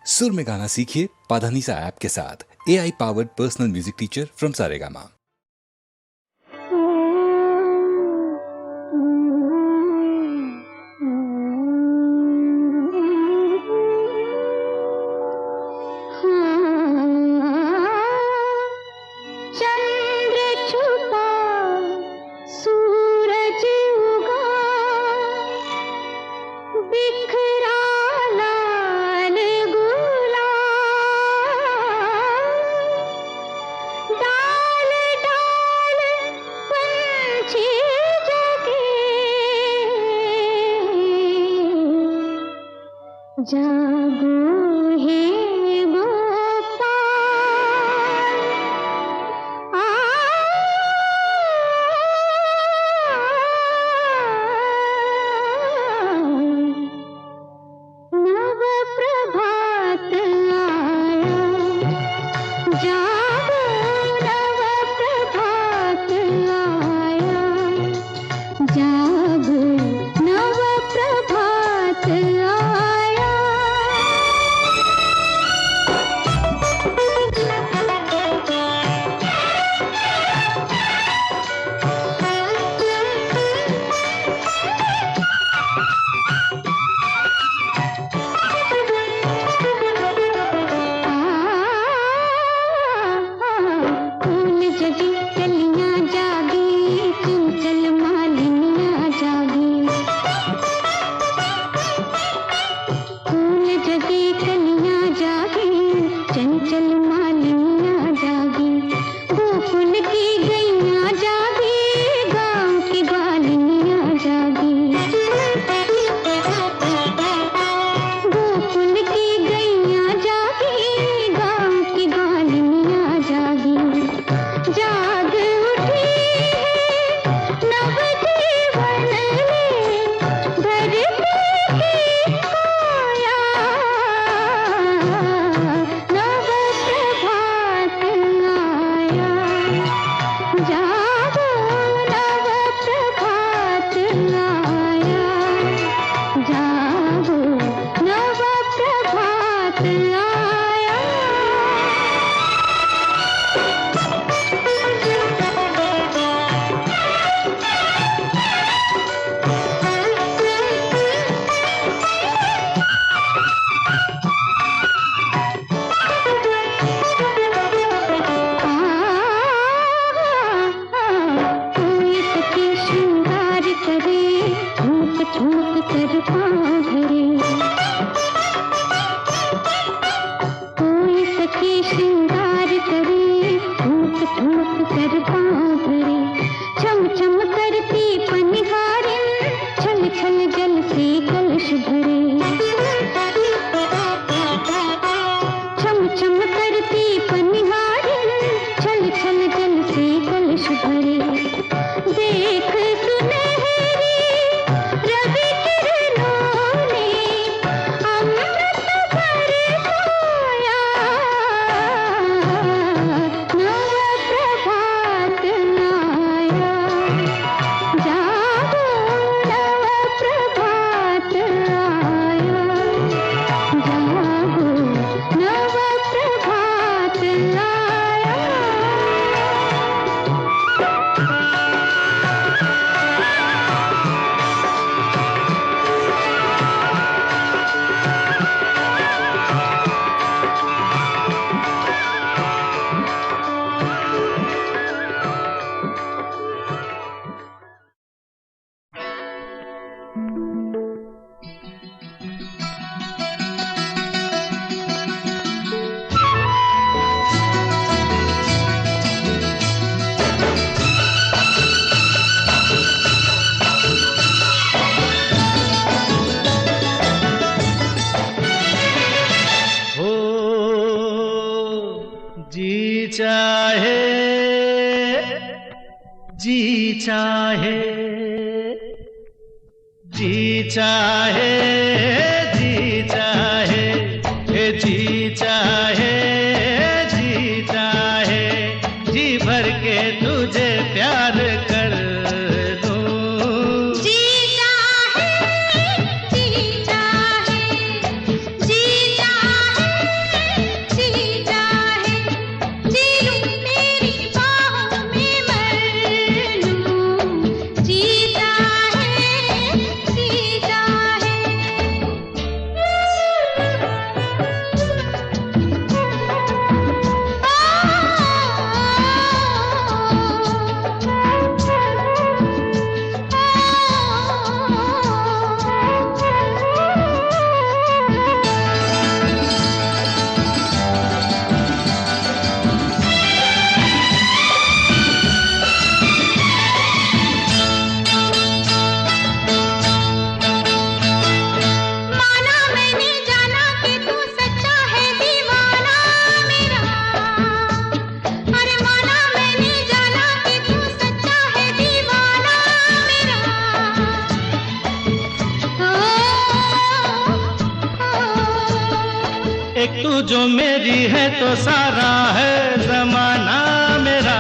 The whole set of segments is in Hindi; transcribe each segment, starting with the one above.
सुर में गाना सीखिए पाधानीसा ऐप के साथ। AI powered personal music teacher from Saregama. जागो हे एक तू जो मेरी है तो सारा है जमाना मेरा।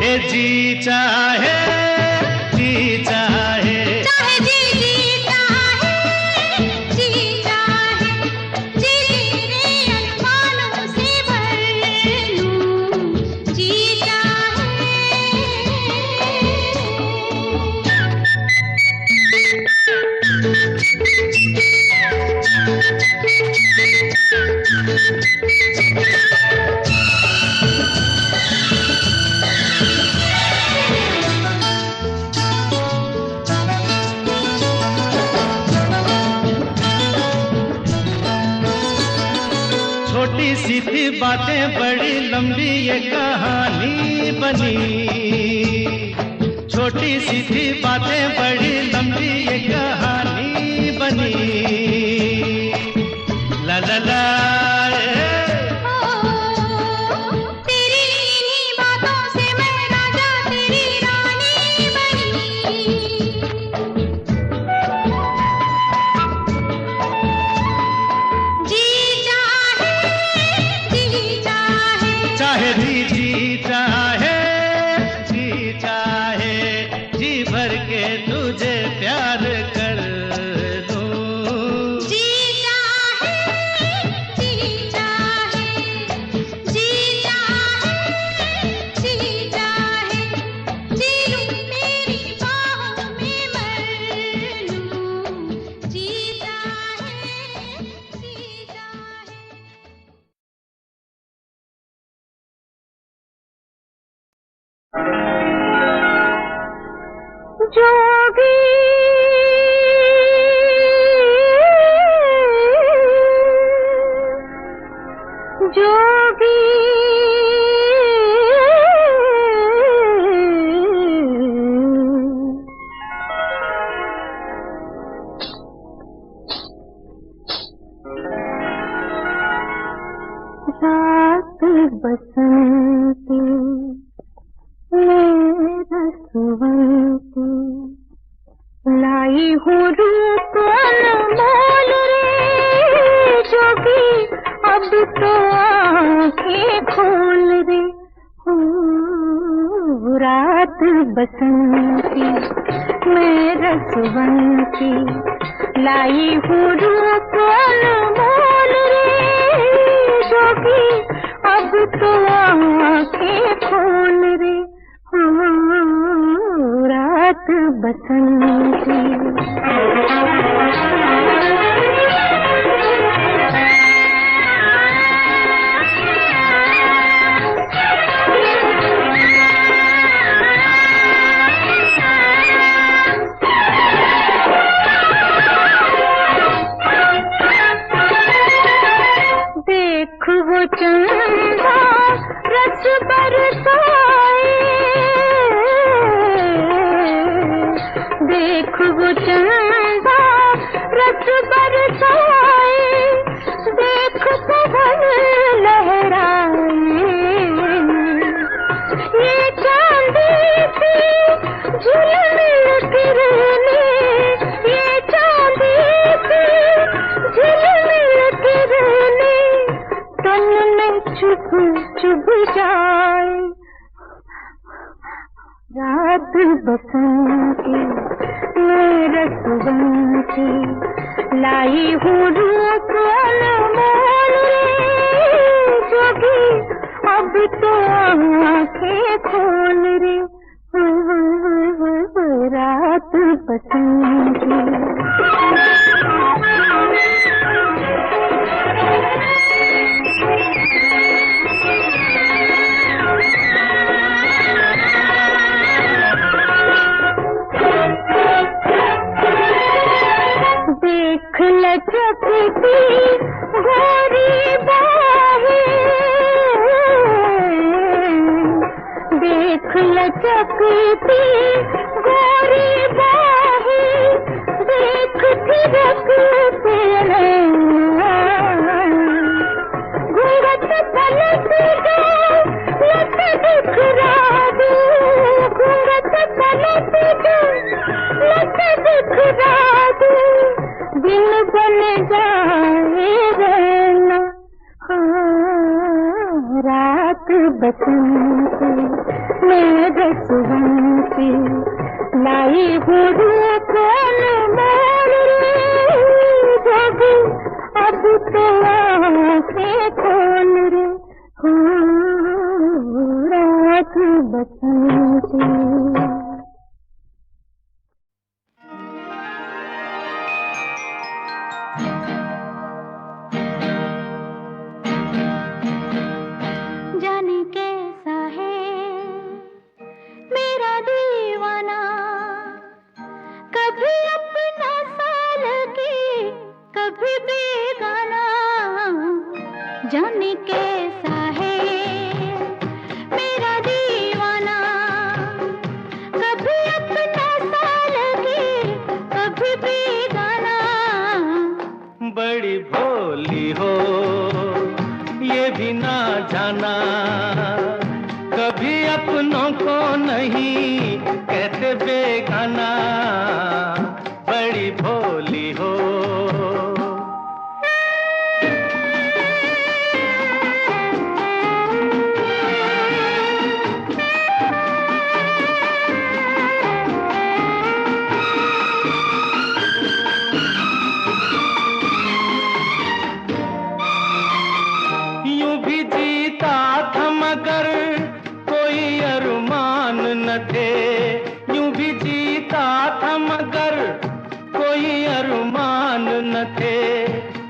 ए जी चाहे जी चाहे चाहे जी जी चाहे जी चाहे जी तेरे अरमानों से भर लूं जी चाहे। छोटी सी थी बातें बड़ी लंबी ये कहानी बनी। छोटी सी थी बातें बड़ी लंबी ये कहानी बनी। ला ला ला तेरी इन्हीं बातों से मैं राजा तेरी रानी बनी। जी चाहे जी चाहे जी चाहे जी भर के तुझे प्यार कर लूं। जी चाहे जी चाहे जी चाहे जी चाहे जी लूं तेरी बाहों में मर लूं। जी चाहे जी चाहे। जोगी जोगी रात बसंती मेरा सुवंती लाई हूँ रूप अनमोल रे जोगी अब तो आंखें खोल रे। रात बसंती मेरा सुवंती लाई हूँ रूप अनमोल रे जोगी अब तो आंखें खोल रे। रात बसंती देख वो चंदा रस बरसाए। देख वो चंदा रस बरसाए। देख पवन लहराए। ये चांदी की झिलमिल किरणें। ये चांदी की झिलमिल किरणें तन में चुभ चुभ जाए। रात बसंती मेरा सुवंती लाई हूँ रूप अनमोल रे जोगी अब तो आंखें खोल रे। रात बसंती देख लचकती गोरी बाहें। देख लचकती गोरी बाहें। देख थिरकते हैं घूंघट पलट दो लट दिखरा दो। घूंघट पलट दो लट दिखरा जाने कैसा है मेरा दीवाना, कभी अपना सा लगे कभी बेगाना। बड़ी भोली हो ये भी ना जाना, कभी अपनों को नहीं कहते बेगाना। बड़ी भोली हो। यूं भी जीता था मगर कोई अरमान न थे, यूं भी जीता था मगर कोई अरमान न थे।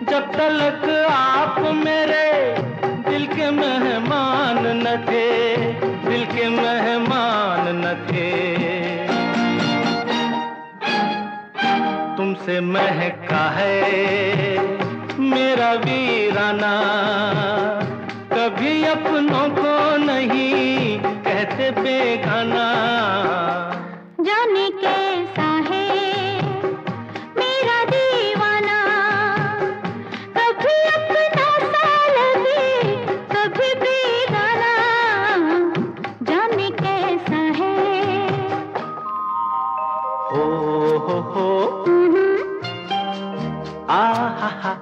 जब तक आप मेरे दिल के मेहमान न थे, दिल के मेहमान न थे। तुमसे महका है मेरा वीराना, कभी अपनों को नहीं कहते बेगाना। जाने कैसा है मेरा दीवाना, कभी अपना सा लगे कभी बेगाना। जाने कैसा है। हो आ हा हा।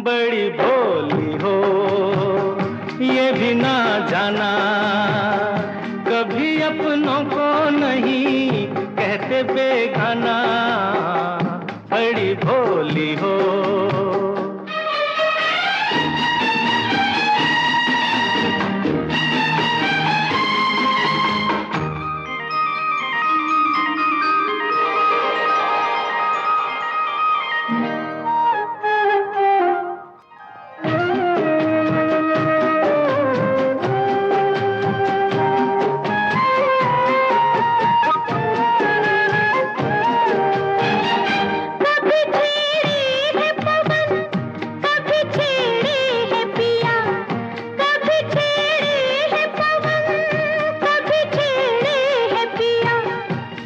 बड़ी भोली हो ये भी ना जाना, कभी अपनों को नहीं कहते बेगाना। बड़ी भोली हो।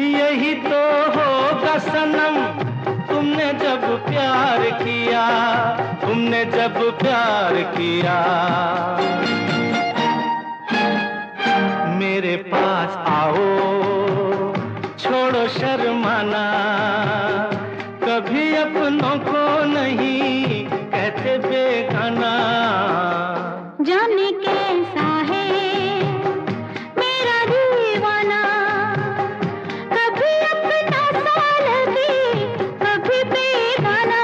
यही तो होगा सनम तुमने जब प्यार किया, तुमने जब प्यार किया। मेरे पास आओ छोड़ो शर्माना, कभी अपनों को नहीं कहते बेगाना। जाने कैसा है मेरा दीवाना, कभी अपना सा लगे कभी बेगाना।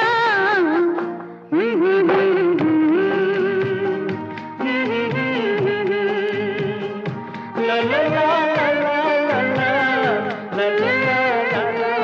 ला ला ला ला ला ला ला ला ला ला।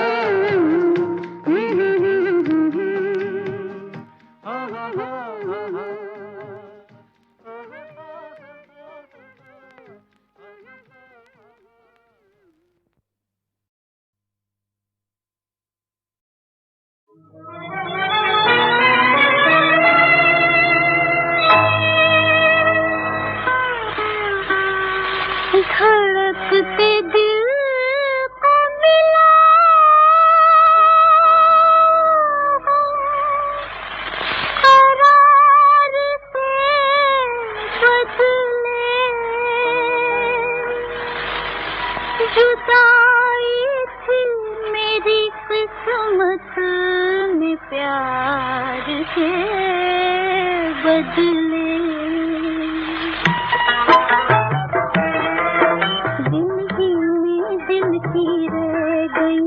रह गई,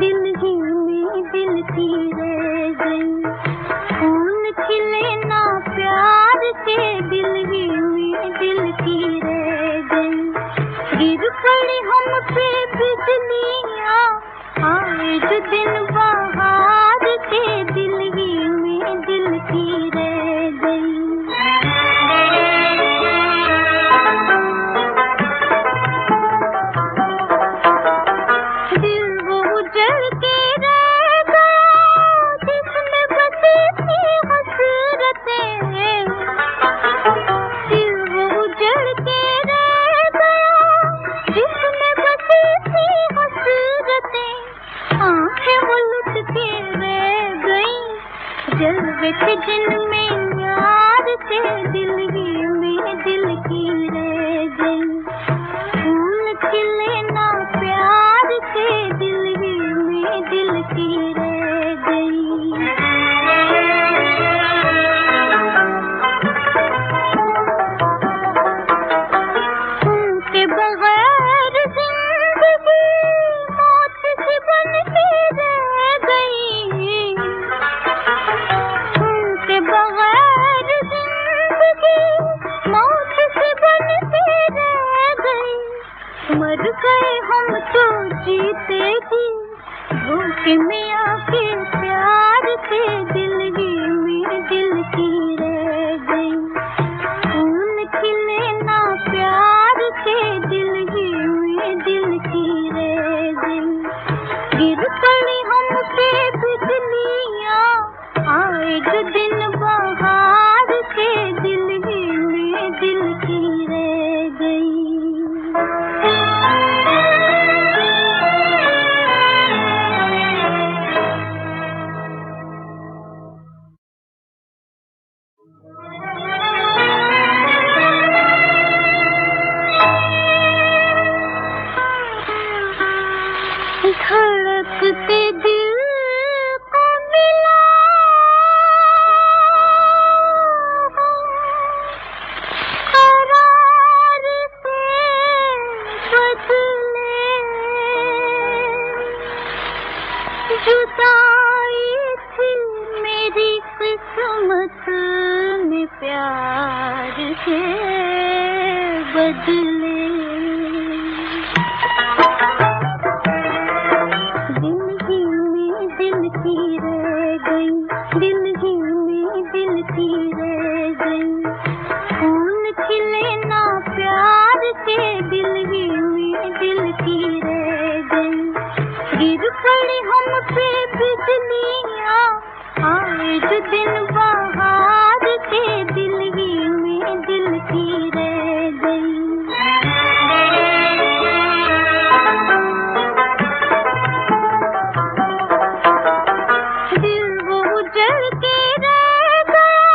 दिल ही में दिल की रह गई। फूल खिले ना प्यार के, दिल ही में दिल की रह गई। गिर पड़ी हम पे बिजलियाँ, आए जो दिन बाहर के, दिल ही में दिल की रह गई। दिल वो उजड़ के रह गया, जिसमें बसी थी हसरतें। दिल वो उजड़ के रह गया, जिसमें बसी थी हसरतें। आंखें वो लुट के रह गई, जलवे थे जिनमें यार के, दिल ही में दिल की रह गई। फूल खिले ना प्यार के, दिल ही में दिल की रह गई। उनके बगैर जिंदगी मौत से बन के रह गई। उनके बगैर जिंदगी मौत से बन के रह गई। मर गए हम तो जीते जी, धोखे में आके प्यार के, दिल ही में दिल की रह गई। फूल खिले ना प्यार के, दिल ही में दिल की रह गई। गिर पड़ी हम पे बिजलियाँ, आए जो दिन बाहर के, दिल ही में दिल की रह गई। धड़कते दिल को मिला करार से बदले, जुदाई थी मेरी किस्मत में प्यार के बदले। दिल की रह गई, दिल ही में दिल की रह गई। फूल खिले ना प्यार के, दिल ही में दिल की रह गई। गिर पड़ी हम पे बिजलियाँ, आए जो दिन बाहर के, दिल ही में दिल की रह गई। उजड़ के रह गया,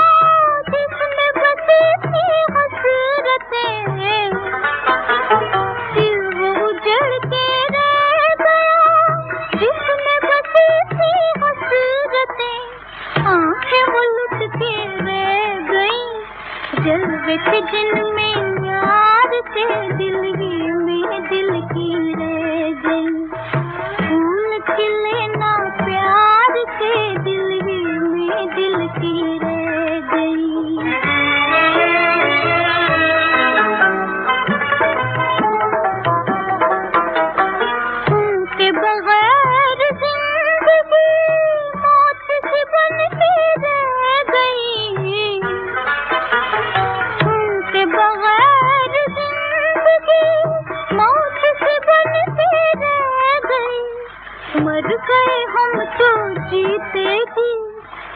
जिसमें बसी थी हसरतें। दिल वो उजड़ के रह गया, जिसमें बसी थी हसरतें। आंखें वो लुट के रह गई, जलवे थे जिनमें यार के, दिल ही में दिल की रह गई। फूल खिले ना प्यार के, दिल ही में दिल की रह गई। उनके बगैर जिंदगी मौत से बन के रह गई। उनके बगैर जिंदगी मौत से बन के रह गई। मर गए हम तो जीते जी,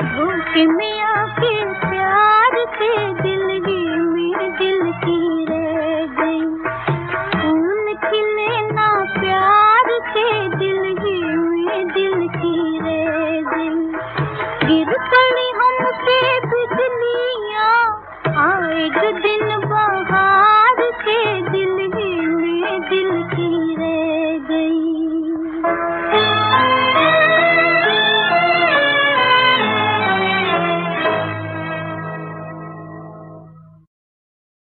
धोखे में आके प्यार के,